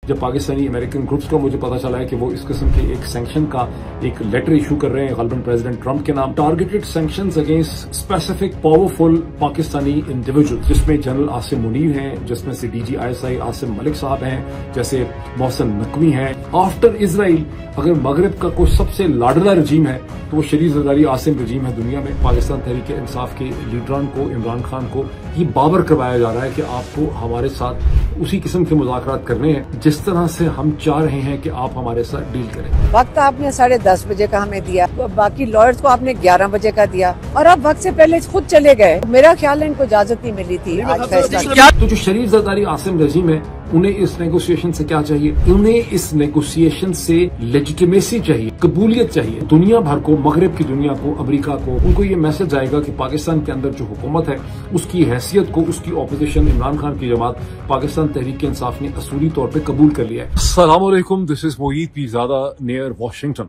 जब Pakistani American groups को मुझे पता चला है कि वो इस किस्म के एक सैंक्शन का एक लेटर इशू कर रहे हैं गलबन प्रेसिडेंट ट्रंप के नाम, targeted sanctions against specific powerful Pakistani individual, जिसमें जनरल आसिम मुनीर हैं, जिसमें से DGISI आसिम मलिक साहब हैं, जैसे मोहसिन नकवी हैं। आफ्टर इजराइल अगर मगरब का कोई सबसे लाडला रजीम है तो वो शरीफ ज़रदारी आसिम रजीम है दुनिया में। पाकिस्तान तहरीक इंसाफ के लीडरान को, इमरान खान को ये बावर करवाया जा रहा है कि आपको हमारे साथ उसी किस्म के मुज़ाकरात करने हैं जिस तरह से हम चाह रहे हैं कि आप हमारे साथ डील करें। वक्त आपने 10:30 बजे का हमें दिया, बाकी लॉयर्स को आपने 11 बजे का दिया और आप वक्त से पहले खुद चले गए। मेरा ख्याल है इनको इजाजत नहीं मिली थी आज फैसला। तो जो शरीफ ज़रदारी आसिम रजीम है उन्हें इस नेगोशिएशन से क्या चाहिए? उन्हें इस नेगोशिएशन से लेजिटिमेसी चाहिए, कबूलियत चाहिए। दुनिया भर को, मगरब की दुनिया को, अमेरिका को, उनको ये मैसेज आएगा कि पाकिस्तान के अंदर जो हुकूमत है उसकी हैसियत को उसकी ऑपोजिशन इमरान खान की जमात पाकिस्तान तहरीक इंसाफ ने असूली तौर पर कबूल कर लिया है। अस्सलाम वालेकुम, this is Moid Pirzada near Washington.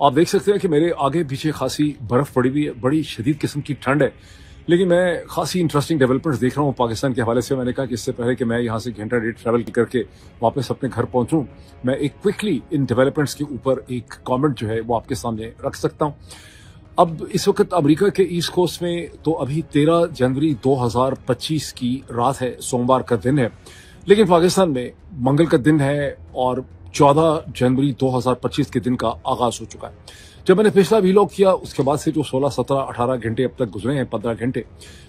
आप देख सकते हैं कि मेरे आगे पीछे खासी बर्फ पड़ी हुई है, बड़ी शदीद किस्म की ठंड है, लेकिन मैं खासी इंटरेस्टिंग डेवलपमेंट्स देख रहा हूँ पाकिस्तान के हवाले से। मैंने कहा कि इससे पहले कि मैं यहाँ से घंटा डेढ़ ट्रैवल करके वापस अपने घर पहुंचूं, मैं एक क्विकली इन डेवलपमेंट्स के ऊपर एक कमेंट जो है वो आपके सामने रख सकता हूँ। अब इस वक्त अमेरिका के ईस्ट कोस्ट में तो अभी 13 जनवरी 2025 की रात है, सोमवार का दिन है, लेकिन पाकिस्तान में मंगल का दिन है और 14 जनवरी 2025 के दिन का आगाज हो चुका है। जब मैंने पिछला वीलॉग किया उसके बाद से जो 16, 17, 18 घंटे अब तक गुजरे हैं, 15 घंटे,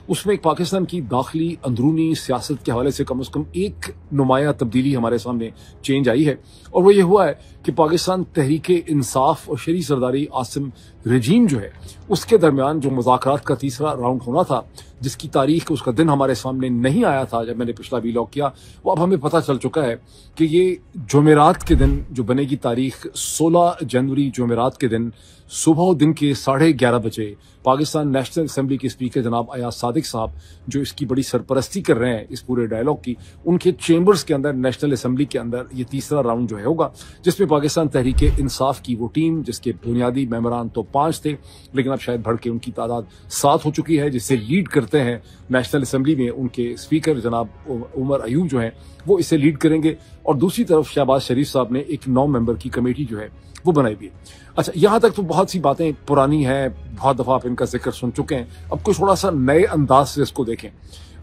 उसमें एक पाकिस्तान की दाखिली अंदरूनी सियासत के हवाले से कम एक नुमाया तब्दीली हमारे सामने चेंज आई है। और वो ये हुआ है कि पाकिस्तान तहरीक इंसाफ और शरीफ ज़रदारी आसिम रजीम जो है उसके दरमियान जो मुज़ाकरात का तीसरा राउंड होना था, जिसकी तारीख उसका दिन हमारे सामने नहीं आया था जब मैंने पिछला वीलॉग किया, वो अब हमें पता चल चुका है कि ये जुमेरात के दिन जो बनेगी तारीख 16 जनवरी जुमेरात के दिन सुबह दिन के 11:30 बजे पाकिस्तान नेशनल असेंबली के स्पीकर जनाब अयाज सादिक साहब जो इसकी बड़ी सरपरस्ती कर रहे हैं इस पूरे डायलॉग की, उनके चेंबर्स के अंदर नेशनल असेंबली के अंदर ये तीसरा राउंड जो है होगा, जिसमें पाकिस्तान तहरीक इंसाफ की वो टीम जिसके बुनियादी मेंबरान तो 5 थे लेकिन अब शायद बढ़ के उनकी तादाद 7 हो चुकी है, जिससे लीड करते हैं नेशनल असेंबली में उनके स्पीकर जनाब उमर अयूब जो हैं वो इसे लीड करेंगे। और दूसरी तरफ शहबाज शरीफ साहब ने एक 9 मेंबर की कमेटी जो है वो बनाई हुई है। अच्छा, यहां तक तो बहुत सी बातें पुरानी हैं, बहुत दफा आप इनका जिक्र सुन चुके हैं। अब कुछ थोड़ा सा नए अंदाज से इसको देखें।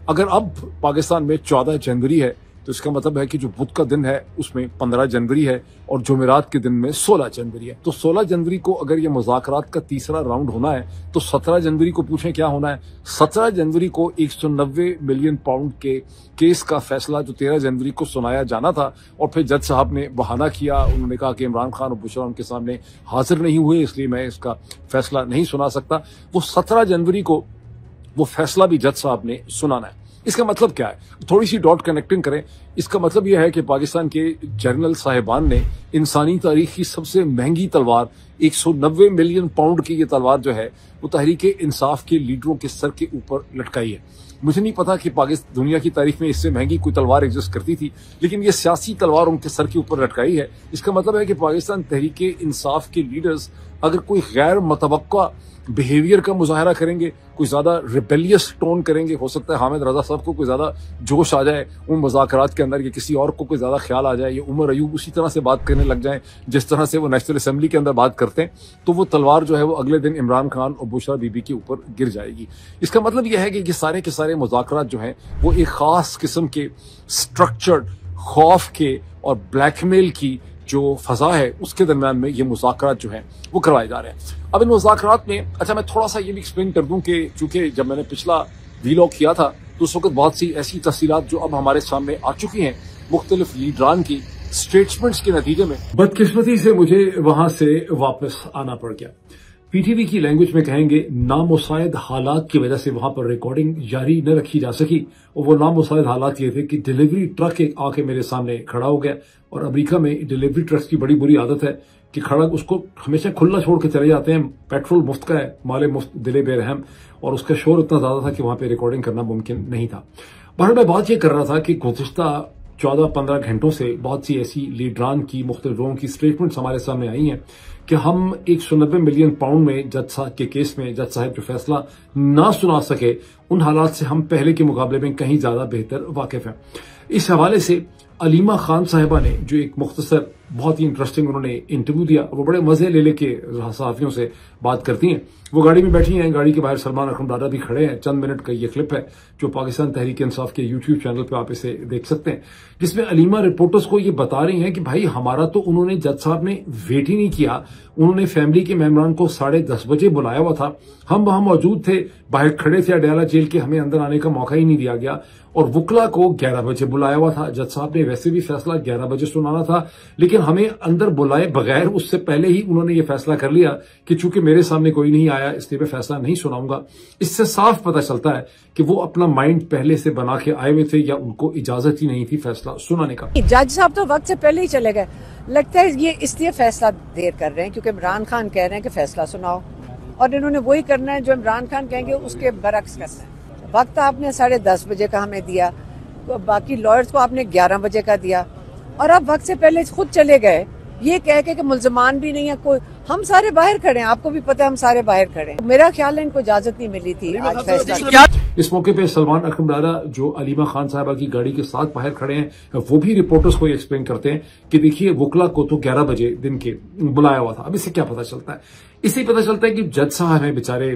अगर अब पाकिस्तान में 14 जनवरी है तो इसका मतलब है कि जो बुध का दिन है उसमें 15 जनवरी है और जुमेरात के दिन में 16 जनवरी है। तो 16 जनवरी को अगर ये मुज़ाकरात का तीसरा राउंड होना है तो 17 जनवरी को पूछें क्या होना है? 17 जनवरी को 190 मिलियन पाउंड के केस का फैसला जो 13 जनवरी को सुनाया जाना था और फिर जज साहब ने बहाना किया, उन्होंने कहा कि इमरान खान और बुशरा उनके सामने हाजिर नहीं हुए इसलिए मैं इसका फैसला नहीं सुना सकता। वो 17 जनवरी को वो फैसला भी जज साहब ने सुनाना है। इसका मतलब क्या है? थोड़ी सी डॉट कनेक्टिंग करें। इसका मतलब यह है कि पाकिस्तान के जनरल साहिबान ने इंसानी तारीख की सबसे महंगी तलवार 190 मिलियन पाउंड की ये तलवार जो है वो तहरीक इंसाफ के लीडरों के सर के ऊपर लटकाई है। मुझे नहीं पता कि पाकिस्तान दुनिया की तारीख में इससे महंगी कोई तलवार एग्जिस्ट करती थी, लेकिन ये सियासी तलवार उनके सर के ऊपर लटकाई है। इसका मतलब है कि पाकिस्तान तहरीक इंसाफ के लीडर्स अगर कोई गैर मुतवक्का बिहेवियर का मुजाहरा करेंगे, कोई ज्यादा रिबेलियस टोन करेंगे, हो सकता है हामिद रजा साहब को कोई ज्यादा जोश आ जाए उन मुज़ाकरात के अंदर, या किसी और को कोई ज्यादा ख्याल आ जाए, या उमर अयूब उसी तरह से बात करने लग जाए जिस तरह से वो नेशनल असेंबली के अंदर बात करते हैं, तो वो तलवार जो है वो अगले दिन इमरान खान और बुशरा बीबी के ऊपर गिर जाएगी। इसका मतलब यह है कि ये सारे के सारे मुज़ाकरात जो हैं वो एक खास किस्म के स्ट्रक्चर्ड खौफ के और ब्लैकमेल की जो फजा है उसके दरमियान में ये मुज़ाकरात जो हैं वो करवाए जा रहे हैं। अब इन मुज़ाकरात में अच्छा मैं थोड़ा सा ये भी एक्सप्लेन कर दूं कि चूंकि जब मैंने पिछला वीलॉग किया था तो उस वक्त बहुत सी ऐसी तफसीलात जो अब हमारे सामने आ चुकी हैं मुख्तलिफ लीडरान की स्टेटमेंट्स के नतीजे में, बदकिस्मती से मुझे वहां से वापस आना पड़ गया। पीटीवी की लैंग्वेज में कहेंगे नामुसाइद हालात की वजह से वहां पर रिकॉर्डिंग जारी न रखी जा सकी, और वो नामुसाइद हालात ये थे कि डिलीवरी ट्रक एक आके मेरे सामने खड़ा हो गया। और अमेरिका में डिलीवरी ट्रक्स की बड़ी बुरी आदत है कि खड़ा उसको हमेशा खुला छोड़ के चले जाते हैं, पेट्रोल मुफ्त का है, माले मुफ्त दिले बेरहम, और उसका शोर इतना ज्यादा था कि वहां पर रिकॉर्डिंग करना मुमकिन नहीं था। बहरहाल मैं बात ये कर रहा था कि गुज़िश्ता 14-15 घंटों से बहुत सी ऐसी लीडरान की मुख्तलिफ लोगों की स्टेटमेंट्स हमारे सामने आई हैं कि हम 190 मिलियन पाउंड में जज साहब के केस में जज साहब जो फैसला ना सुना सके, उन हालात से हम पहले के मुकाबले में कहीं ज्यादा बेहतर वाकिफ हैं। इस हवाले से अलीमा खान साहिबा ने जो एक मुख्तसर बहुत ही इंटरेस्टिंग उन्होंने इंटरव्यू दिया, वो बड़े मजे ले लेके सहाफियों से बात करती हैं। वो गाड़ी में बैठी हैं, गाड़ी के बाहर सलमान अकरम दादा भी खड़े हैं। चंद मिनट का ये क्लिप है जो पाकिस्तान तहरीक इंसाफ के यूट्यूब चैनल पे आप इसे देख सकते हैं, जिसमें अलीमा रिपोर्टर्स को ये बता रही हैं कि भाई हमारा तो उन्होंने जज साहब ने वेट ही नहीं किया, उन्होंने फैमिली के मेहमान को 10:30 बजे बुलाया हुआ था, हम वहां मौजूद थे, बाहर खड़े थे अडयाला जेल के, हमें अंदर आने का मौका ही नहीं दिया गया, और वुकला को 11 बजे बुलाया हुआ था। जज साहब ने वैसे भी फैसला 11 बजे सुनाना था, लेकिन हमें अंदर बुलाए बगैर उससे पहले ही उन्होंने ये फैसला कर लिया कि चूंकि मेरे सामने कोई नहीं आया इसलिए मैं फैसला नहीं सुनाऊंगा। इससे साफ पता चलता है कि वो अपना माइंड पहले से बना के आए हुए थे या उनको इजाजत ही नहीं थी फैसला सुनाने का। जज साहब तो वक्त से पहले ही चले गए। लगता है ये इसलिए फैसला देर कर रहे हैं क्योंकि इमरान खान कह रहे हैं कि फैसला सुनाओ, और इन्होंने वही करना है जो इमरान खान कहेंगे उसके बरक्स करना है। वक्त आपने 10:30 बजे का हमें दिया, तो बाकी लॉयर्स को आपने 11 बजे का दिया, और अब वक्त से पहले खुद चले गए ये कह के कि मुल्जमान भी नहीं है कोई। हम सारे बाहर खड़े हैं, आपको भी पता है हम सारे बाहर खड़े हैं। मेरा ख्याल है इनको इजाजत नहीं मिली थी आज फैसला। इस मौके पे सलमान अकरम दादा जो अलीमा खान साहबा की गाड़ी के साथ बाहर खड़े हैं, वो भी रिपोर्टर्स को एक्सप्लेन करते हैं कि देखिए वुकला को तो 11 बजे दिन के बुलाया हुआ था। अब इससे क्या पता चलता है? इससे पता चलता है कि जज साहब हैं बेचारे,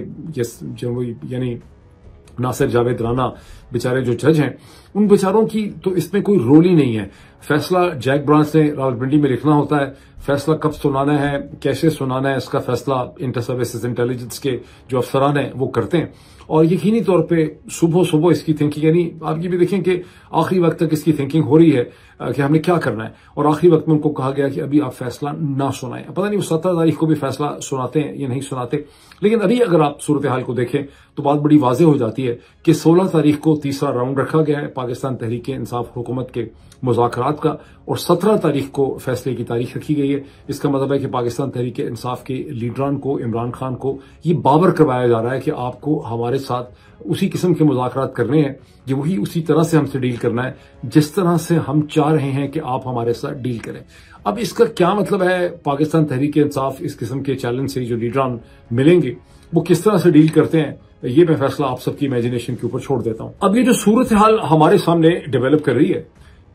यानी नासिर जावेद राना बेचारे जो जज हैं, उन बेचारों की तो इसमें कोई रोल ही नहीं है। फैसला जैक ब्रांच ने रावलपिंडी में लिखना होता है, फैसला कब सुनाना है, कैसे सुनाना है, इसका फैसला इंटर सर्विसेज इंटेलिजेंस के जो अफसरान हैं वो करते हैं। और यकीनी तौर पे सुबह सुबह इसकी थिंकिंग, यानी आप ये भी देखें कि आखिरी वक्त तक इसकी थिंकिंग हो रही है कि हमने क्या करना है, और आखिरी वक्त में उनको कहा गया कि अभी आप फैसला ना सुनाएं। पता नहीं वो 17 तारीख को भी फैसला सुनाते हैं या नहीं सुनाते, लेकिन अभी अगर आप सूरत हाल को देखें तो बात बड़ी वाज़ेह हो जाती है कि 16 तारीख को तीसरा राउंड रखा गया है पाकिस्तान तहरीक इंसाफ हुकूमत के मुज़ाकरात का, और 17 तारीख को फैसले की तारीख रखी गई है। इसका मतलब है कि पाकिस्तान तहरीक इंसाफ के लीडरान को, इमरान खान को ये बावर करवाया जा रहा है कि आपको हमारे साथ उसी किस्म के मुज़ाकरात करने हैं, ये वही उसी तरह से हमसे डील करना है जिस तरह से हम चाह रहे हैं कि आप हमारे साथ डील करें। अब इसका क्या मतलब है? पाकिस्तान तहरीक इंसाफ इस किस्म के चैलेंज से जो लीडरान मिलेंगे वो किस तरह से डील करते हैं, ये मैं फैसला आप सबकी इमेजिनेशन के ऊपर छोड़ देता हूं। अब ये जो सूरत हाल हमारे सामने डेवलप कर रही है,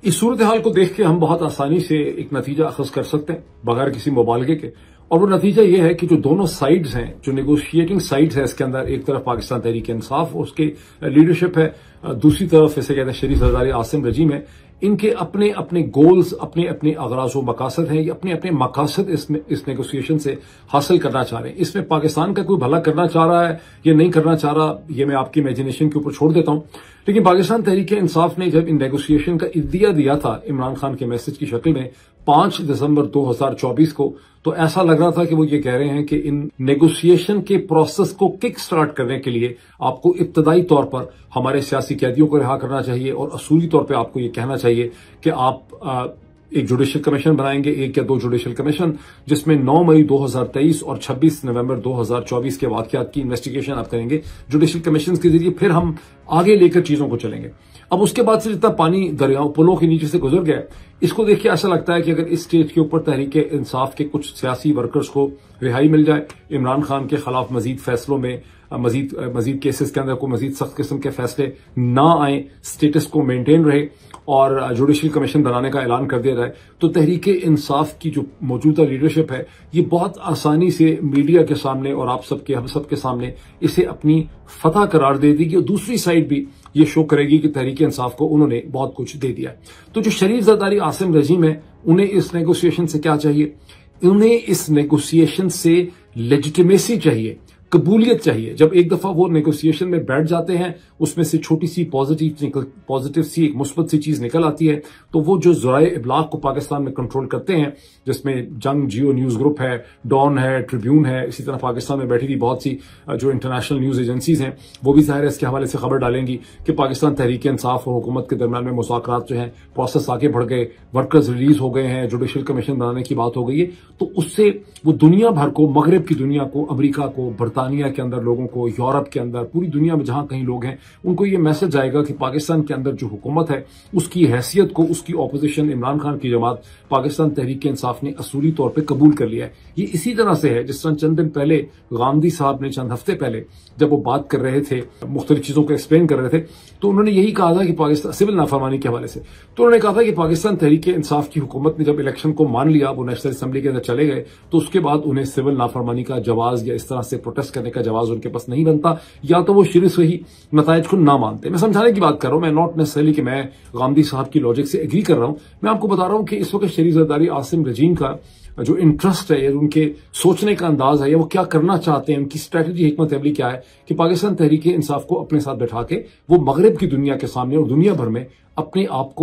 इस सूरत हाल को देख के हम बहुत आसानी से एक नतीजा अखज़ कर सकते हैं बगैर किसी मुबालगे के, और वो नतीजा ये है कि जो दोनों साइड्स हैं, जो नेगोशिएटिंग साइड्स है इसके अंदर, एक तरफ पाकिस्तान तहरीक इंसाफ उसके लीडरशिप है, दूसरी तरफ इसे कहते हैं शरीफ सरदारी आसिम रजीम है, इनके अपने अपने गोल्स, अपने अपने अगराज व मकासद हैं, ये अपने अपने मकासद इस नेगोशिएशन से हासिल करना चाह रहे हैं। इसमें पाकिस्तान का कोई भला करना चाह रहा है या नहीं करना चाह रहा, ये मैं आपकी इमेजिनेशन के ऊपर छोड़ देता हूं। लेकिन पाकिस्तान तहरीक इंसाफ ने जब इन नेगोशिएशन का इद्दिया दिया था इमरान खान के मैसेज की शक्ल में 5 दिसंबर 2024 को, तो ऐसा लग रहा था कि वो ये कह रहे हैं कि इन नेगोशिएशन के प्रोसेस को किक स्टार्ट करने के लिए आपको इब्तदाई तौर पर हमारे सियासी कैदियों को रिहा करना चाहिए, और असूली तौर पर आपको ये कहना चाहिए कि आप एक जुडिशियल कमीशन बनाएंगे, 1 या 2 जुडिशियल कमीशन, जिसमें 9 मई 2023 और 26 नवंबर 2024 के वाकयात की इन्वेस्टिगेशन आप करेंगे जुडिशियल कमीशन के जरिए, फिर हम आगे लेकर चीजों को चलेंगे। अब उसके बाद से जितना पानी दरियाओं पुलों के नीचे से गुजर गया, इसको देख के ऐसा लगता है कि अगर इस स्टेज के ऊपर तहरीक इंसाफ के कुछ सियासी वर्कर्स को रिहाई मिल जाए, इमरान खान के खिलाफ मजीद फैसलों में मजीद केसेस के अंदर को मजीद सख्त किस्म के फैसले ना आए, स्टेटस को मेंटेन रहे और जुडिशियल कमीशन बनाने का ऐलान कर दिया जाए, तो तहरीक इंसाफ की जो मौजूदा लीडरशिप है ये बहुत आसानी से मीडिया के सामने और आप सबके हम सबके सामने इसे अपनी फतह करार दे देगी, और दूसरी साइड भी ये शो करेगी कि तहरीक इंसाफ को उन्होंने बहुत कुछ दे दिया। तो जो शरीफ ज़रदारी आसिम रजीम है, उन्हें इस नेगोशिएशन से क्या चाहिए? उन्हें इस नेगोशिएशन से लेजिटिमेसी चाहिए, कबूलियत चाहिए। जब एक दफा वो नेगोशिएशन में बैठ जाते हैं, उसमें से छोटी सी पॉजिटिव सी एक मुस्बत सी चीज निकल आती है, तो वो जो ज़राए इब्लाग को पाकिस्तान में कंट्रोल करते हैं, जिसमें जंग जियो न्यूज ग्रुप है, डॉन है, ट्रिब्यून है, इसी तरह पाकिस्तान में बैठी थी बहुत सी जो इंटरनेशनल न्यूज एजेंसीज हैं, वो भी जाहिर है इसके हवाले से खबर डालेंगी कि पाकिस्तान तहरीक इंसाफ और हुकूमत के दरमियान में मुज़ाकरात जो है प्रोसेस आगे बढ़ गए, वर्कर्स रिलीज हो गए हैं, जुडिशियल कमीशन बनाने की बात हो गई है। तो उससे वो दुनिया भर को, मगरब की दुनिया को, अमरीका को, बरतानिया बरतानिया के अंदर लोगों को, यूरोप के अंदर, पूरी दुनिया में जहां कहीं लोग हैं, उनको ये मैसेज जाएगा कि पाकिस्तान के अंदर जो हुकूमत है उसकी हैसियत को उसकी ऑपोजिशन इमरान खान की जमात पाकिस्तान तहरीक इंसाफ ने असूली तौर पर कबूल कर लिया है। ये इसी तरह से है जिस तरह चंद दिन पहले गांधी साहब ने, चंद हफ्ते पहले जब वो बात कर रहे थे, मुख्तलिफ चीजों को एक्सप्लेन कर रहे थे, तो उन्होंने यही कहा था कि पाकिस्तान सिविल नाफरमानी के हवाले से, तो उन्होंने कहा था कि पाकिस्तान तहरीक इंसाफ की हुकूमत ने जब इलेक्शन को मान लिया, वो नेशनल असेंबली के अंदर चले गए, तो उसके बाद उन्हें सिविल नाफरमानी का जवाज या इस तरह से प्रोटेस्ट करने का जवाज उनके पास नहीं बनता, या तो वो शुरू से ही नताइज को ना मानते। मैं समझाने की बात कर रहा हूं, मैं नॉट नेसेसरली कि मैं गांधी साहब की लॉजिक से एग्री कर रहा हूं, मैं आपको बता रहा हूं कि इस वक्त शरीफ जरदारी आसिम रजीम का जो इंटरेस्ट है या उनके सोचने का अंदाज है या वो क्या करना चाहते हैं, उनकी स्ट्रैटेजी, हिकमत अमली क्या है कि पाकिस्तान तहरीक इंसाफ को अपने साथ बैठा के वो मगरब की दुनिया के सामने और दुनिया भर में अपने आप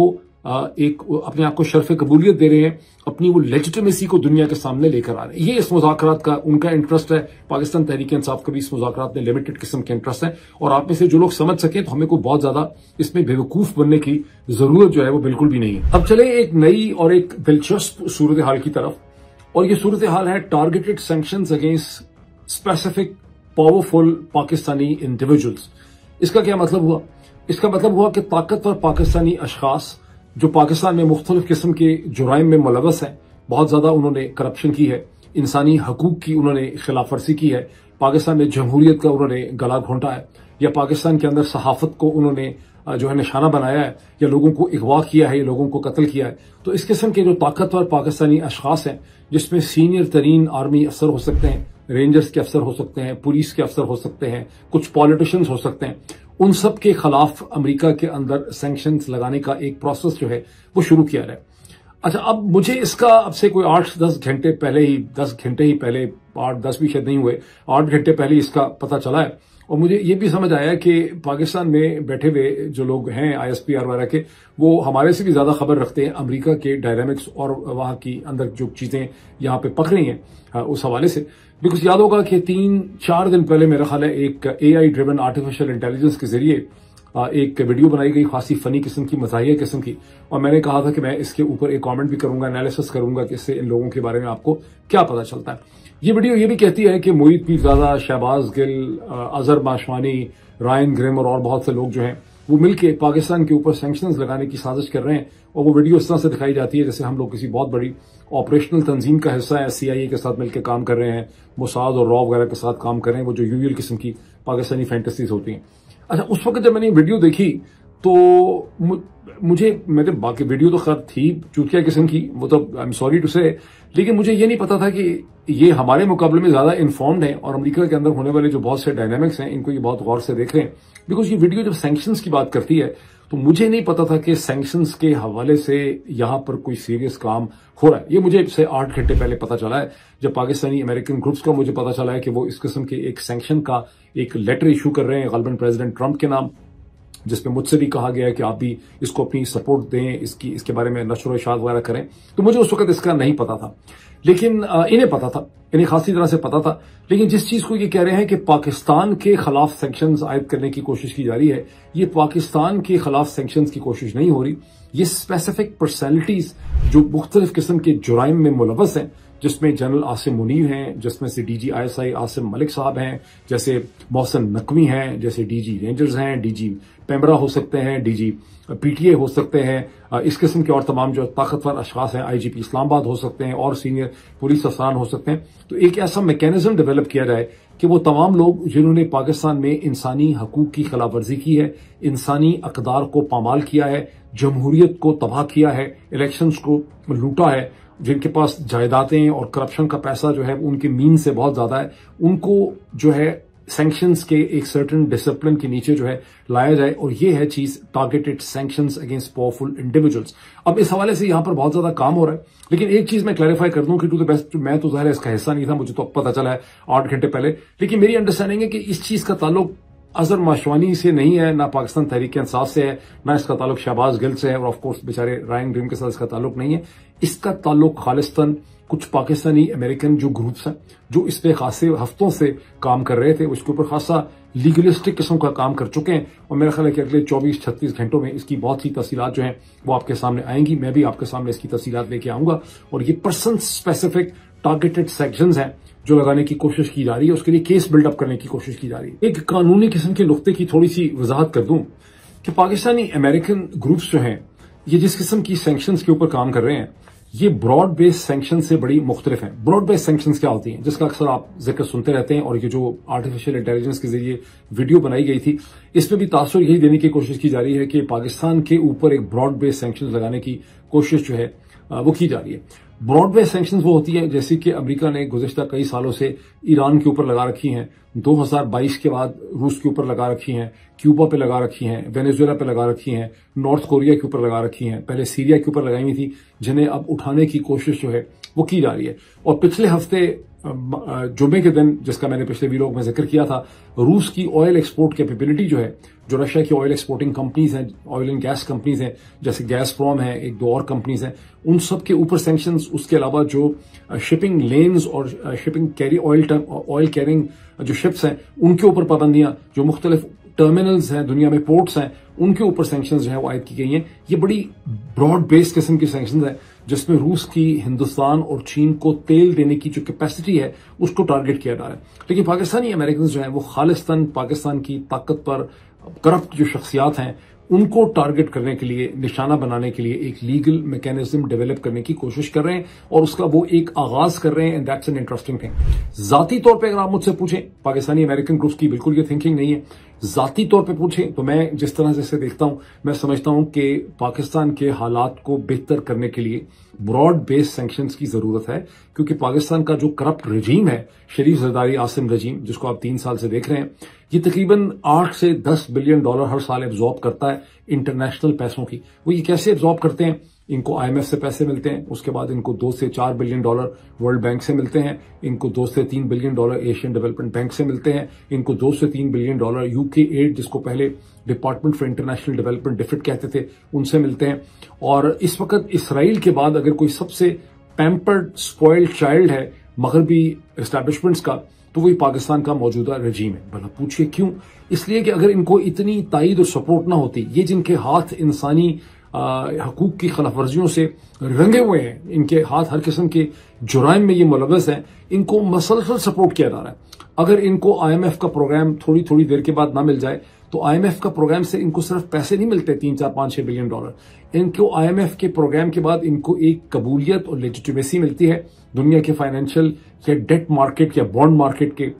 को शर्फ कबूलियत दे रहे हैं, अपनी वो लेजिटिमेसी को दुनिया के सामने लेकर आ रहे हैं। ये इस मुज़ाकरात का उनका इंटरेस्ट है। पाकिस्तान तहरीक इंसाफ का भी इस मुज़ाकरात में लिमिटेड किस्म के इंटरेस्ट है, और आप में से जो लोग समझ सकें तो हमें को बहुत ज्यादा इसमें बेवकूफ बनने की जरूरत जो है वो बिल्कुल भी नहीं है। अब चले एक नई और एक दिलचस्प सूरत हाल की तरफ, और ये सूरत हाल है targeted sanctions against specific powerful Pakistani individuals. इसका क्या मतलब हुआ? इसका मतलब हुआ कि ताकतवर पाकिस्तानी अशखास जो पाकिस्तान में मुख्तलिफ किस्म के जुराइम में मुलव्वस हैं, बहुत ज्यादा उन्होंने करप्शन की है, इंसानी हकूक की उन्होंने खिलाफ वर्जी की है, पाकिस्तान में जमहूरियत का उन्होंने गला घोंटा है, या पाकिस्तान के अंदर सहाफत को उन्होंने जो है निशाना बनाया है, या लोगों को अगवा किया है, या लोगों को कत्ल किया है। तो इस किस्म के जो ताकतवर पाकिस्तानी अशखास हैं, जिसमें सीनियर तरीन आर्मी अफसर हो सकते हैं, रेंजर्स के अफसर हो सकते हैं, पुलिस के अफसर हो सकते हैं, कुछ पॉलिटिशियंस हो सकते हैं, उन सब के खिलाफ अमेरिका के अंदर सैंक्शंस लगाने का एक प्रोसेस जो है वो शुरू किया है। अच्छा, अब मुझे इसका अब से कोई 8-10 घंटे पहले ही, 10 घंटे ही पहले, 8-10 भी शायद नहीं हुए, 8 घंटे पहले इसका पता चला है। और मुझे ये भी समझ आया कि पाकिस्तान में बैठे हुए जो लोग हैं ISPR वगैरह के, वो हमारे से भी ज्यादा खबर रखते हैं अमेरिका के डायनामिक्स और वहां की अंदर जो चीजें यहाँ पे पक रही हैं उस हवाले से। बिकॉज याद होगा कि 3-4 दिन पहले मेरा ख्याल है एक AI ड्रिवन आर्टिफिशियल इंटेलिजेंस के जरिए एक वीडियो बनाई गई, खासी फनी किस्म की, मजाहिया किस्म की, और मैंने कहा था कि मैं इसके ऊपर एक कमेंट भी करूंगा, एनालिसिस करूंगा कि इससे इन लोगों के बारे में आपको क्या पता चलता है। ये वीडियो ये भी कहती है कि मोईद पीरजादा, शहबाज गिल, अजहर माशवानी, रायन ग्रेमर और बहुत से लोग जो हैं वो मिलकर पाकिस्तान के ऊपर सैंक्शंस लगाने की साजिश कर रहे हैं, और वो वीडियो इस तरह से दिखाई जाती है जैसे हम लोग किसी बहुत बड़ी ऑपरेशनल तंजीम का हिस्सा है, CIA के साथ मिलकर काम कर रहे हैं, मोसाद और रॉ वगैरह के साथ काम कर रहे हैं, वो जो यूजुअल किस्म की पाकिस्तानी फैंटेसीज होती हैं। अच्छा, उस वक्त जब मैंने वीडियो देखी तो मुझे, मेरे बाकी वीडियो तो खैर थी चूतिया किस्म की, वो तो आई एम सॉरी टू से, लेकिन मुझे ये नहीं पता था कि ये हमारे मुकाबले में ज्यादा इन्फॉर्म्ड है, और अमेरिका के अंदर होने वाले जो बहुत से डायनामिक्स हैं इनको ये बहुत गौर से देख रहे हैं। बिकॉज ये वीडियो जब सैंक्शंस की बात करती है तो मुझे नहीं पता था कि सैंक्शंस के हवाले से यहां पर कोई सीरियस काम हो रहा है। ये मुझे से 8 घंटे पहले पता चला है, जब पाकिस्तानी अमेरिकन ग्रुप्स का मुझे पता चला है कि वो इस किस्म के एक सैंक्शन का एक लेटर इशू कर रहे हैं गलबन प्रेसिडेंट ट्रंप के नाम, जिसमें मुझसे भी कहा गया है कि आप भी इसको अपनी सपोर्ट दें, इसके बारे में नशर इशात वगैरह करें। तो मुझे उस वक्त इसका नहीं पता था, लेकिन इन्हें पता था, इन्हें खासी तरह से पता था। लेकिन जिस चीज को ये कह रहे हैं कि पाकिस्तान के खिलाफ सैंक्शंस आयद करने की कोशिश की जा रही है, ये पाकिस्तान के खिलाफ सैंक्शंस की कोशिश नहीं हो रही, ये स्पेसिफिक पर्सनैलिटीज जो मुख्तलिफ किस्म के जुराइम में मुलव्वस हैं, जिसमें जनरल आसिम मुनीर हैं, जिसमें से DG ISI आसिम मलिक साहब हैं, जैसे मोहसिन नकवी हैं, जैसे DG रेंजर्स हैं, DG पेमरा हो सकते हैं, DG PTA हो सकते हैं, इस किस्म के और तमाम जो ताकतवर अशखास हैं, IGP इस्लामाबाद हो सकते हैं, और सीनियर पुलिस अफसरान हो सकते हैं। तो एक ऐसा मैकेनिज्म डेवलप किया जाए कि वो तमाम लोग जिन्होंने पाकिस्तान में इंसानी हकूक की खिलाफ वर्जी की है, इंसानी अकदार को पामाल किया है, जमहूरियत को तबाह किया है, इलेक्शंस को लूटा है, जिनके पास जायदादें और करप्शन का पैसा जो है उनके मीन से बहुत ज्यादा है, उनको जो है सैंक्शंस के एक सर्टेन डिसिप्लिन के नीचे जो है लाया जाए, और ये है चीज targeted sanctions against powerful individuals. अब इस हवाले से यहां पर बहुत ज्यादा काम हो रहा है, लेकिन एक चीज मैं क्लैरिफाई कर दूं कि टू द बेस्ट, मैं तो ज़ाहिर है इसका हिस्सा नहीं था, मुझे तो पता चला है 8 घंटे पहले, लेकिन मेरी अंडरस्टैंडिंग है कि इस चीज का ताल्लुक अजहर माशवानी से नहीं है, ना पाकिस्तान तहरीक इंसाफ से है, ना इसका ताल्लुक शहबाज गिल से है, और ऑफकोर्स बेचारे रायन ग्रीम के साथ इसका ताल्लुक नहीं है। इसका ताल्लुक खालिस्तान कुछ पाकिस्तानी अमेरिकन जो ग्रुप्स हैं जो इस पे खासे हफ्तों से काम कर रहे थे, उसके ऊपर खासा लीगलिस्टिक किस्म का काम कर चुके हैं, और मेरा ख्याल है कि अगले 24-36 घंटों में इसकी बहुत सी तफसीलात जो हैं वो आपके सामने आएंगी। मैं भी आपके सामने इसकी तफसीलात लेके आऊंगा, और ये पर्सन स्पेसिफिक टारगेटेड सेक्शंस हैं जो लगाने की कोशिश की जा रही है, उसके लिए केस बिल्डअप करने की कोशिश की जा रही है। एक कानूनी किस्म के नुक्ते की थोड़ी सी वजाहत कर दूं कि पाकिस्तानी अमेरिकन ग्रुप्स जो हैं ये जिस किस्म की सैंक्शंस के ऊपर काम कर रहे हैं ये ब्रॉड बेस्ड सैंक्शन से बड़ी मुख्तलिफ हैं। ब्रॉड बेस्ड सैंक्शंस क्या होती हैं, जिसका अक्सर आप जिक्र सुनते रहते हैं, और ये जो आर्टिफिशियल इंटेलिजेंस के जरिए वीडियो बनाई गई थी इसमें भी तासुर यही देने की कोशिश की जा रही है कि पाकिस्तान के ऊपर एक ब्रॉड बेस्ड सैंक्शन लगाने की कोशिश जो है वो की जा रही है। ब्रॉड बेस्ड सैंक्शंस वो होती है जैसे कि अमेरिका ने गुज़िश्ता कई सालों से ईरान के ऊपर लगा रखी हैं, 2022 के बाद रूस के ऊपर लगा रखी हैं, क्यूबा पे लगा रखी हैं, वेनेजुएला पे लगा रखी हैं, नॉर्थ कोरिया के ऊपर लगा रखी हैं, पहले सीरिया के ऊपर लगाई हुई थी, जिन्हें अब उठाने की कोशिश जो है वो की जा रही है। और पिछले हफ्ते जुमे के दिन, जिसका मैंने पिछले वीडियो में जिक्र किया था, रूस की ऑयल एक्सपोर्ट कैपेबिलिटी जो है, जो रशिया की ऑयल एक्सपोर्टिंग कंपनीज हैं, ऑयल एंड गैस कंपनीज हैं, जैसे गैसप्रोम है, एक दो और कंपनीज हैं, उन सब के ऊपर सैंक्शंस, उसके अलावा जो शिपिंग लेन्स और शिपिंग कैरी ऑयल कैरिंग जो शिप्स हैं उनके ऊपर पाबंदियां, जो मुख्तलिफ टर्मिनल्स हैं दुनिया में, पोर्ट्स हैं, उनके ऊपर सैंक्शंस जो है वो आयद की गई हैं। ये बड़ी ब्रॉड बेस्ड किस्म की सैंक्शंस है जिसमें रूस की हिंदुस्तान और चीन को तेल देने की जो कैपेसिटी है उसको टारगेट किया जा रहा है। लेकिन पाकिस्तानी अमेरिकन जो है वो खालिस्तान पाकिस्तान की ताकत पर करप्ट जो शख्सियात हैं उनको टारगेट करने के लिए, निशाना बनाने के लिए एक लीगल मैकेनिज्म डेवलप करने की कोशिश कर रहे हैं और उसका वो एक आगाज कर रहे हैं। And that's an interesting thing. जाती तौर पे अगर आप मुझसे पूछें, पाकिस्तानी अमेरिकन ग्रुप्स की बिल्कुल ये थिंकिंग नहीं है। जाती तौर पे पूछें तो मैं जिस तरह से इसे देखता हूं, मैं समझता हूं कि पाकिस्तान के हालात को बेहतर करने के लिए ब्रॉड बेस्ड सैंक्शंस की जरूरत है, क्योंकि पाकिस्तान का जो करप्ट रजीम है, शरीफ जरदारी आसिम रजीम, जिसको आप 3 साल से देख रहे हैं, ये तकरीबन 8 से 10 बिलियन डॉलर हर साल एब्जॉर्ब करता है इंटरनेशनल पैसों की। वो ये कैसे एब्जॉर्ब करते हैं? इनको आईएमएफ से पैसे मिलते हैं, उसके बाद इनको 2 से 4 बिलियन डॉलर वर्ल्ड बैंक से मिलते हैं, इनको 2 से 3 billion dollar Asian development bank से मिलते हैं, इनको 2 से 3 बिलियन डॉलर यूके एड, जिसको पहले department for international development defeat कहते थे, उनसे मिलते हैं। और इस वक्त इसराइल के बाद अगर कोई सबसे पैम्पर्ड स्पॉइल्ड चाइल्ड है मगरबी एस्टैब्लिशमेंट्स का, तो वही पाकिस्तान का मौजूदा रजीम है। भला पूछिए क्यों? इसलिए कि अगर इनको इतनी ताईद और सपोर्ट ना होती, ये जिनके हाथ इंसानी हकूक की खिलाफ वर्जियों से रंगे हुए हैं, इनके हाथ हर किस्म के जुराइम में ये मुलव्वस हैं, इनको मसलसल सपोर्ट किया जा रहा है। अगर इनको आईएमएफ का प्रोग्राम थोड़ी थोड़ी देर के बाद ना मिल जाए, तो आईएमएफ का प्रोग्राम से इनको सिर्फ पैसे नहीं मिलते 3, 4, 5, 6 बिलियन डॉलर। इनको आईएमएफ के प्रोग्राम के बाद इनको एक कबूलियत और लेजिटिमेसी मिलती है दुनिया के फाइनेंशियल या डेट मार्केट या बॉन्ड मार्केट के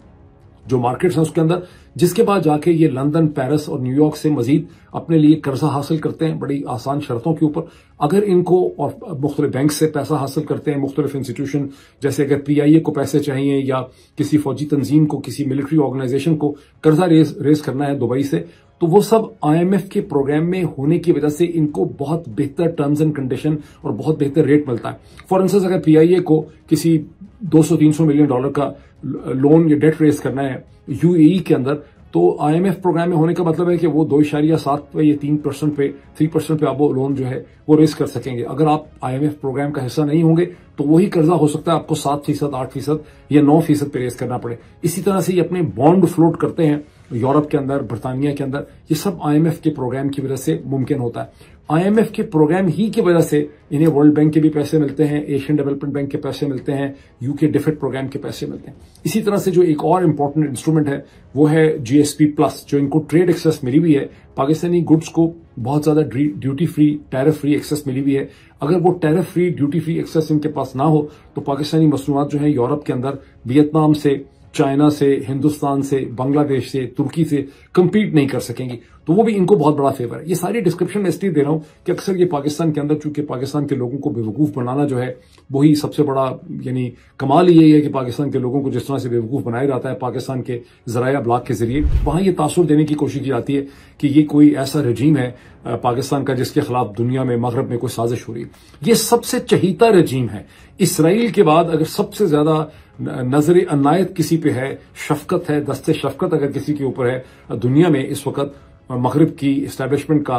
जो मार्केट्स हैं उसके अंदर, जिसके बाद जाके ये लंदन, पेरिस और न्यूयॉर्क से मजीद अपने लिए कर्जा हासिल करते हैं बड़ी आसान शर्तों के ऊपर। अगर इनको, और मुख्तलिफ बैंक से पैसा हासिल करते हैं, मुख्तलिफ इंस्टीट्यूशन, जैसे अगर पीआईए को पैसे चाहिए या किसी फौजी तंजीम को, किसी मिलिट्री ऑर्गेनाइजेशन को कर्जा रेज करना है दुबई से, तो वो सब आईएमएफ के प्रोग्राम में होने की वजह से इनको बहुत बेहतर टर्म्स एंड कंडीशन और बहुत बेहतर रेट मिलता है। फॉर इंस्टेंस, अगर पीआईए को किसी 200-300 मिलियन डॉलर का लोन या डेट रेज करना है यूएई के अंदर, तो आईएमएफ प्रोग्राम में होने का मतलब है कि वो 2.7 पे या 3% पे आप वो लोन जो है वो रेज कर सकेंगे। अगर आप आईएमएफ प्रोग्राम का हिस्सा नहीं होंगे तो वही कर्जा हो सकता है आपको 7%, 8% या 9% पे रेज करना पड़े। इसी तरह से ये अपने बॉन्ड फ्लोट करते हैं यूरोप के अंदर, बर्तानिया के अंदर। ये सब आईएमएफ के प्रोग्राम की वजह से मुमकिन होता है। आईएमएफ के प्रोग्राम ही की वजह से इन्हें वर्ल्ड बैंक के भी पैसे मिलते हैं, एशियन डेवलपमेंट बैंक के पैसे मिलते हैं, यूके डिफिट प्रोग्राम के पैसे मिलते हैं। इसी तरह से जो एक और इंपॉर्टेंट इंस्ट्रूमेंट है वो है जीएसपी प्लस, जो इनको ट्रेड एक्सेस मिली हुई है। पाकिस्तानी गुड्स को बहुत ज्यादा duty free, tariff free access मिली हुई है। अगर वो tariff free, duty free access इनके पास ना हो तो पाकिस्तानी मसनूआत जो है यूरोप के अंदर वियतनाम से, चाइना से, हिंदुस्तान से, बांग्लादेश से, तुर्की से कम्पीट नहीं कर सकेंगी। तो वो भी इनको बहुत बड़ा फेवर है। ये सारी डिस्क्रिप्शन मैं इसलिए दे रहा हूं कि अक्सर ये पाकिस्तान के अंदर, चूंकि पाकिस्तान के लोगों को बेवकूफ बनाना जो है वही सबसे बड़ा, यानी कमाल यही है कि पाकिस्तान के लोगों को जिस तरह से बेवकूफ बनाया जाता है पाकिस्तान के ज़राया अब्लाग के जरिए, वहां ये तासुर देने की कोशिश की जाती है कि ये कोई ऐसा रजीम है पाकिस्तान का जिसके खिलाफ दुनिया में, मगरब में कोई साजिश हो रही है। ये सबसे चहीता रजीम है। इसराइल के बाद अगर सबसे ज्यादा नजर अनायत किसी पे है, शफकत है, दस्ते शफकत अगर किसी के ऊपर है दुनिया में इस वक्त मगरब की एस्टैब्लिशमेंट का,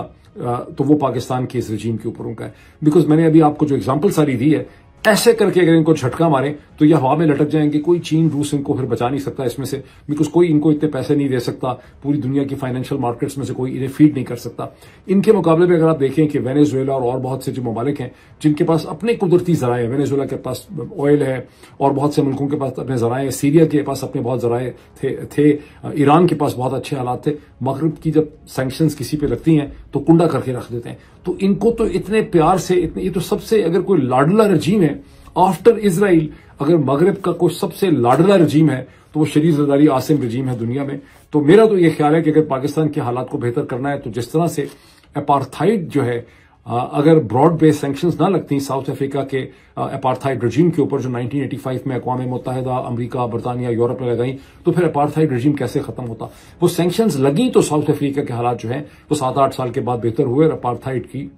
तो वो पाकिस्तान के इस रजीम के ऊपर उनका है। बिकॉज मैंने अभी आपको जो एग्जांपल सारी दी है, ऐसे करके अगर इनको झटका मारें तो ये हवा में लटक जाएंगे। कोई चीन रूस इनको फिर बचा नहीं सकता इसमें से, बिकॉज कोई इनको इतने पैसे नहीं दे सकता, पूरी दुनिया की फाइनेंशियल मार्केट्स में से कोई इन्हें फीड नहीं कर सकता। इनके मुकाबले में अगर आप देखें कि वेनेजुएला और बहुत से जो ममालिक हैं जिनके पास अपने कुदरती जराए, वेनेजुएला के पास ऑयल है और बहुत से मुल्कों के पास अपने जराए, सीरिया के पास अपने बहुत जराए थे, ईरान के पास बहुत अच्छे हालात थे। मगरब की जब सैंक्शंस किसी पे लगती हैं तो कुंडा करके रख देते हैं। तो इनको तो इतने प्यार से, इतने, ये तो सबसे अगर कोई लाडला रजीम है आफ्टर इजराइल, अगर मगरब का कोई सबसे लाडला रजीम है तो वो शरीफ ज़रदारी आसिम रजीम है दुनिया में। तो मेरा तो ये ख्याल है कि अगर पाकिस्तान के हालात को बेहतर करना है तो जिस तरह से अपार्थाइड जो है, अगर ब्रॉड बेस्ड सैंक्शंस ना लगती साउथ अफ्रीका के अपार्थाइड रजीम के ऊपर जो 1985 में अक़वाम मुत्तहिदा, अमेरिका, बरतानिया, यूरोप ने लगाई, तो फिर अपार्थाइड रजीम कैसे खत्म होता। वो सैंक्शंस लगी तो साउथ अफ्रीका के हालात जो है वो 7-8 साल के बाद बेहतर हुए और अपार्थाइड की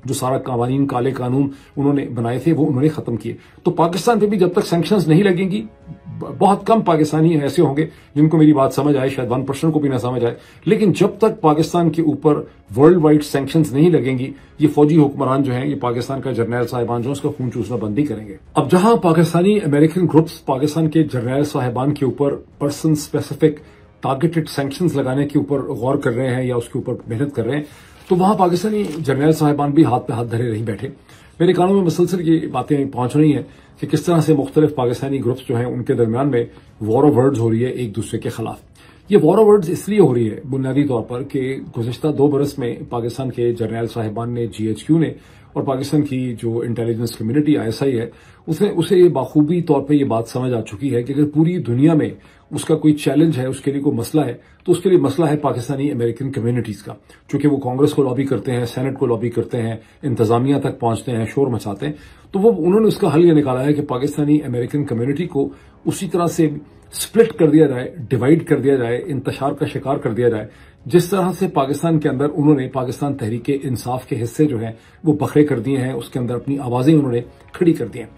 जो सारा कानून, काले कानून उन्होंने बनाए थे वो उन्होंने खत्म किए। तो पाकिस्तान पे भी जब तक सैंक्शंस नहीं लगेंगी, बहुत कम पाकिस्तानी ऐसे होंगे जिनको मेरी बात समझ आए, शायद 1% को भी ना समझ आए, लेकिन जब तक पाकिस्तान के ऊपर वर्ल्ड वाइड सैंक्शंस नहीं लगेंगी, ये फौजी हुक्मरान जो हैं, ये पाकिस्तान का जर्नैल साहिबान जो उसका खून चूसना बंद ही करेंगे। अब जहां पाकिस्तानी अमेरिकन ग्रुप्स पाकिस्तान के जर्नैल साहिबान के ऊपर पर्सन स्पेसिफिक टारगेटेड सैंक्शंस लगाने के ऊपर गौर कर रहे हैं या उसके ऊपर मेहनत कर रहे हैं, तो वहां पाकिस्तानी जर्नैल साहिबान भी हाथ पे हाथ धरे नहीं बैठे। मेरे कानों में मुसलसल ये बातें पहुंच रही हैं कि किस तरह से मुख्तलिफ पाकिस्तानी ग्रुप्स जो हैं उनके दरमियान में वॉर ऑफ वर्ड्स हो रही है एक दूसरे के खिलाफ। ये वॉर ऑफ वर्ड्स इसलिए हो रही है बुनियादी तौर पर कि गुज़िश्ता 2 बरस में पाकिस्तान के जर्नैल साहिबान ने, GHQ ने और पाकिस्तान की जो इंटेलिजेंस कम्युनिटी ISI है उसे ये बाखूबी तौर पर यह बात समझ आ चुकी है कि अगर पूरी दुनिया में उसका कोई चैलेंज है, उसके लिए कोई मसला है, तो उसके लिए मसला है पाकिस्तानी अमेरिकन कम्युनिटीज का, क्योंकि वो कांग्रेस को लॉबी करते हैं, सेनेट को लॉबी करते हैं, इंतजामिया तक पहुंचते हैं, शोर मचाते हैं। तो वो उन्होंने उसका हल यह निकाला है कि पाकिस्तानी अमेरिकन कम्युनिटी को उसी तरह से स्प्लिट कर दिया जाए, डिवाइड कर दिया जाए, इंतशार का शिकार कर दिया जाए, जिस तरह से पाकिस्तान के अंदर उन्होंने पाकिस्तान तहरीक इंसाफ के हिस्से जो हैं वो बखरे कर दिए हैं, उसके अंदर अपनी आवाजें उन्होंने खड़ी कर दी हैं।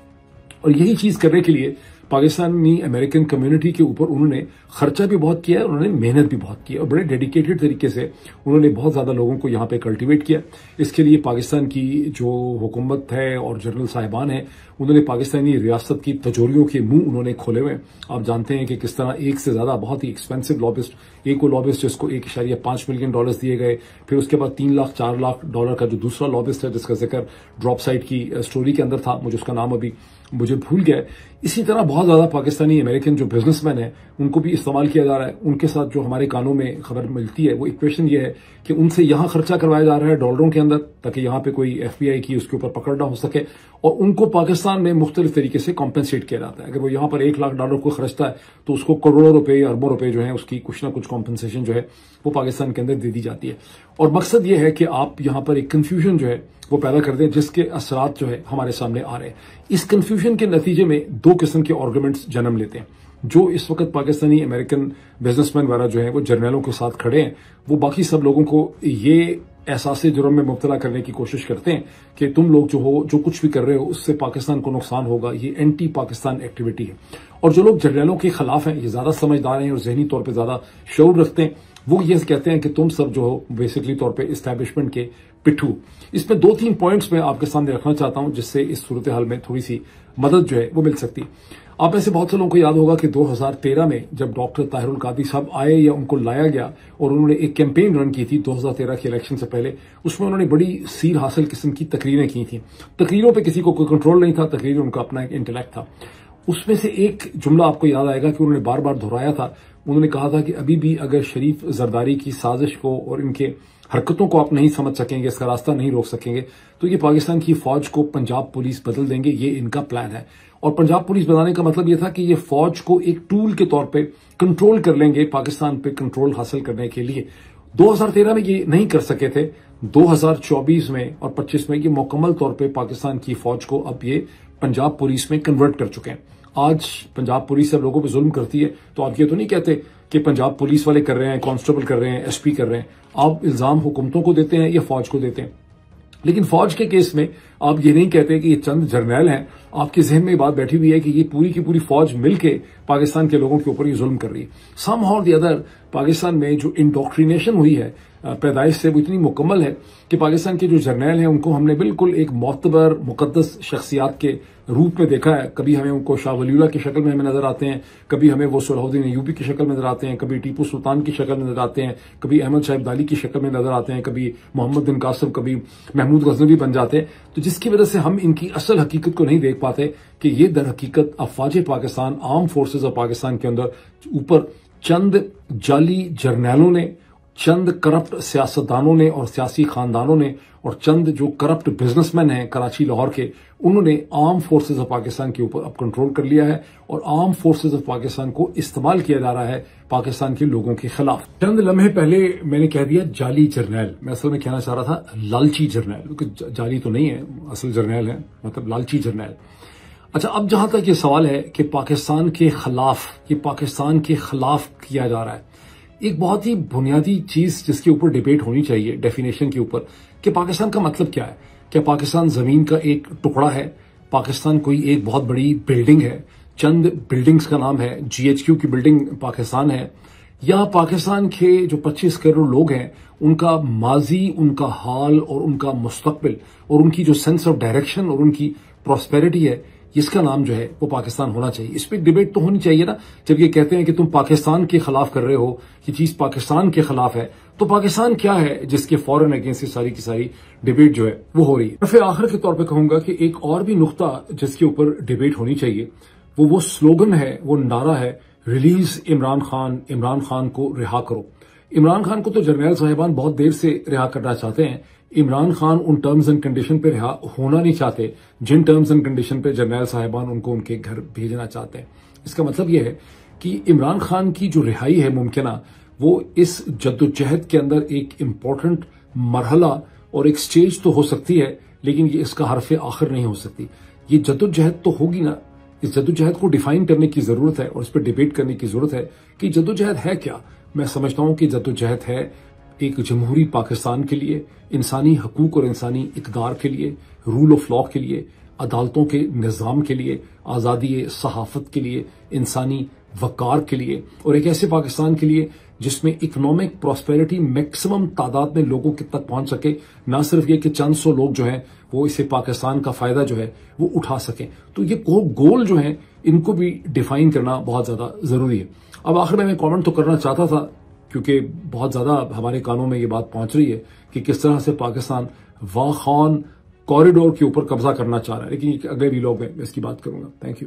और यही चीज करने के लिए पाकिस्तानी अमेरिकन कम्युनिटी के ऊपर उन्होंने खर्चा भी बहुत किया है, उन्होंने मेहनत भी बहुत की है और बड़े डेडिकेटेड तरीके से उन्होंने बहुत ज्यादा लोगों को यहाँ पे कल्टीवेट किया। इसके लिए पाकिस्तान की जो हुकूमत है और जनरल साहिबान है उन्होंने पाकिस्तानी रियासत की तिजोरियों के मुंह उन्होंने खोले हुए। आप जानते हैं कि किस तरह एक से ज्यादा बहुत ही एक्सपेंसिव लॉबिस्ट, एक वो लॉबिस्ट जिसको $1.5 मिलियन दिए गए, फिर उसके बाद $3 लाख $4 लाख का जो दूसरा लॉबिस्ट है जिसका जिक्र ड्रॉप साइट की स्टोरी के अंदर था, मुझे उसका नाम अभी मुझे भूल गया है। इसी तरह बहुत ज्यादा पाकिस्तानी अमेरिकन जो बिजनेसमैन है उनको भी इस्तेमाल किया जा रहा है। उनके साथ जो हमारे कानों में खबर मिलती है वो इक्वेशन ये है कि उनसे यहां खर्चा करवाया जा रहा है डॉलरों के अंदर, ताकि यहां पे कोई FBI की उसके ऊपर पकड़ ना हो सके, और उनको पाकिस्तान में मुख्तलिफ तरीके से कॉम्पेंसेट किया जाता है। अगर वो यहां पर $1 लाख को खर्चता है तो उसको करोड़ों रुपए या अरबों रुपए जो है उसकी कुछ ना कुछ कॉम्पेंसेशन जो है वो पाकिस्तान के अंदर दे दी जाती है। और मकसद ये है कि आप यहां पर एक कंफ्यूजन जो है वो पैदा कर दें जिसके असरात जो है हमारे सामने आ रहे हैं। इस कंफ्यूजन के नतीजे में 2 किस्म के आर्गुमेंट्स जन्म लेते हैं। जो इस वक्त पाकिस्तानी अमेरिकन बिजनेसमैन वगैरह जो है वो जर्नैलों के साथ खड़े हैं, वो बाकी सब लोगों को ये एहसास जुर्म में मुब्तला करने की कोशिश करते हैं कि तुम लोग जो कुछ भी कर रहे हो उससे पाकिस्तान को नुकसान होगा, ये एंटी पाकिस्तान एक्टिविटी है। और जो लोग जर्नैलों के खिलाफ हैं, ये ज्यादा समझदार हैं और जहनी तौर पर ज्यादा शऊर रखते हैं, वो ये कहते हैं कि तुम सब जो हो बेसिकली तौर पे इस्टेब्लिशमेंट के पिट्ठू। इसमें 2-3 पॉइंट्स मैं आपके सामने रखना चाहता हूं जिससे इस सूरत हाल में थोड़ी सी मदद जो है वो मिल सकती है। आप में से बहुत से लोगों को याद होगा कि 2013 में जब डॉक्टर ताहिरुल कादरी साहब आए या उनको लाया गया और उन्होंने एक कैंपेन रन की थी 2013 के इलेक्शन से पहले, उसमें उन्होंने बड़ी सीर हासिल किस्म की तकरीरें की थी। तकरीरों पे किसी को कोई कंट्रोल नहीं था, तकरीर उनका अपना एक इंटेलेक्ट था। उसमें से एक जुमला आपको याद आएगा कि उन्होंने बार बार दोहराया था। उन्होंने कहा था कि अभी भी अगर शरीफ जरदारी की साजिश को और इनके हरकतों को आप नहीं समझ सकेंगे, इसका रास्ता नहीं रोक सकेंगे, तो ये पाकिस्तान की फौज को पंजाब पुलिस बदल देंगे, ये इनका प्लान है। और पंजाब पुलिस बनाने का मतलब ये था कि ये फौज को एक टूल के तौर पे कंट्रोल कर लेंगे, पाकिस्तान पे कंट्रोल हासिल करने के लिए। 2013 में ये नहीं कर सके थे, 2024 में और 25 में ये मुकम्मल तौर पे पाकिस्तान की फौज को अब ये पंजाब पुलिस में कन्वर्ट कर चुके हैं। आज पंजाब पुलिस सब लोगों पे जुल्म करती है, तो आप ये तो नहीं कहते कि पंजाब पुलिस वाले कर रहे हैं, कांस्टेबल कर रहे हैं, SP कर रहे हैं। आप इल्जाम हुकूमतों को देते हैं या फौज को देते हैं। लेकिन फौज के केस में आप ये नहीं कहते कि ये चंद जर्नैल हैं, आपके जहन में बात बैठी हुई है कि ये पूरी की पूरी फौज मिलके पाकिस्तान के लोगों के ऊपर ये जुल्म कर रही है। सम हाउ और द अदर पाकिस्तान में जो इंडोक्ट्रिनेशन हुई है पैदाइश से, वो इतनी मुकम्मल है कि पाकिस्तान के जो जर्नैल हैं उनको हमने बिल्कुल एक मोतबर मुकद्दस शख्सियात के रूप में देखा है। कभी हमें उनको शाह वलीउल्लाह की शक्ल में हमें नजर आते हैं, कभी हमें वो सलाहुद्दीन अय्यूबी की शक्ल में नजर आते हैं, कभी टीपू सुल्तान की शक्ल में नजर आते हैं, कभी अहमद शाह अब्दाली की शक्ल में नजर आते हैं, कभी मोहम्मद बिन कासिम, कभी महमूद गजनवी बन जाते हैं। तो जिसकी वजह से हम इनकी असल हकीकत को नहीं देख पाते कि ये दर हकीकत अफवाज Pakistan, arm forces of Pakistan के अंदर ऊपर चंद जाली जर्नैलों ने, चंद करप्ट सियासतदानों ने और सियासी खानदानों ने और चंद जो करप्ट बिजनेसमैन हैं कराची लाहौर के, उन्होंने आर्म फोर्सेज ऑफ पाकिस्तान के ऊपर अब कंट्रोल कर लिया है और आर्म फोर्सेज ऑफ पाकिस्तान को इस्तेमाल किया जा रहा है पाकिस्तान के लोगों के खिलाफ। चंद लम्हे पहले मैंने कह दिया जाली जर्नैल, मैं असल में कहना चाह रहा था लालची जर्नैल, क्योंकि जाली तो नहीं है, असल जर्नैल है, मतलब लालची जर्नैल। अच्छा, अब जहां तक ये सवाल है कि पाकिस्तान के खिलाफ किया जा रहा है, एक बहुत ही बुनियादी चीज जिसके ऊपर डिबेट होनी चाहिए, डेफिनेशन के ऊपर, कि पाकिस्तान का मतलब क्या है। क्या पाकिस्तान जमीन का एक टुकड़ा है? पाकिस्तान कोई एक बहुत बड़ी बिल्डिंग है, चंद बिल्डिंग्स का नाम है, GHQ की बिल्डिंग पाकिस्तान है? या पाकिस्तान के जो 25 करोड़ लोग हैं, उनका माजी, उनका हाल और उनका मुस्तकबिल और उनकी जो सेंस ऑफ डायरेक्शन और उनकी प्रॉस्पेरिटी है, इसका नाम जो है वो पाकिस्तान होना चाहिए। इस पर डिबेट तो होनी चाहिए ना। जब ये कहते हैं कि तुम पाकिस्तान के खिलाफ कर रहे हो, ये चीज पाकिस्तान के खिलाफ है, तो पाकिस्तान क्या है जिसके फॉरेन अगेंस्ट सारी की सारी डिबेट जो है वो हो रही है। फिर आखिर के तौर पे कहूंगा कि एक और भी नुक्ता जिसके ऊपर डिबेट होनी चाहिए, वो स्लोगन है, वो नारा है, रिलीज इमरान खान को रिहा करो। इमरान खान को तो जर्नैल साहिबान बहुत देर से रिहा करना चाहते हैं। इमरान खान उन टर्म्स एंड कंडीशन पे रिहा होना नहीं चाहते जिन टर्म्स एंड कंडीशन पे जर्नैल साहिबान उनको उनके घर भेजना चाहते हैं। इसका मतलब यह है कि इमरान खान की जो रिहाई है मुमकिना, वो इस जद्दोजहद के अंदर एक इम्पोर्टेंट मरहला और एक स्टेज तो हो सकती है, लेकिन ये इसका हरफ आखिर नहीं हो सकती। ये जद्दोजहद तो होगी ना, इस जद्दोजहद को डिफाइन करने की जरूरत है और इस पर डिबेट करने की जरूरत है कि जद्दोजहद है क्या। मैं समझता हूं कि जद्दोजहद है एक जमहूरी पाकिस्तान के लिए, इंसानी हकूक और इंसानी इकदार के लिए, रूल ऑफ लॉ के लिए, अदालतों के निज़ाम के लिए, आज़ादी सहाफत के लिए, इंसानी वकार के लिए और एक ऐसे पाकिस्तान के लिए जिसमें इकोनॉमिक प्रॉस्पेरिटी मैक्सिमम तादाद में लोगों के तक पहुंच सके। ना सिर्फ ये कि चंद सौ लोग जो हैं वो इसे पाकिस्तान का फायदा जो है वो उठा सकें। तो ये गोल जो है इनको भी डिफाइन करना बहुत ज्यादा जरूरी है। अब आखिर में मैं कमेंट तो करना चाहता था, क्योंकि बहुत ज्यादा हमारे कानों में ये बात पहुंच रही है कि किस तरह से पाकिस्तान वाखान कॉरिडोर के ऊपर कब्जा करना चाह रहा है, लेकिन अगले वीलॉग में इसकी बात करूंगा। Thank you.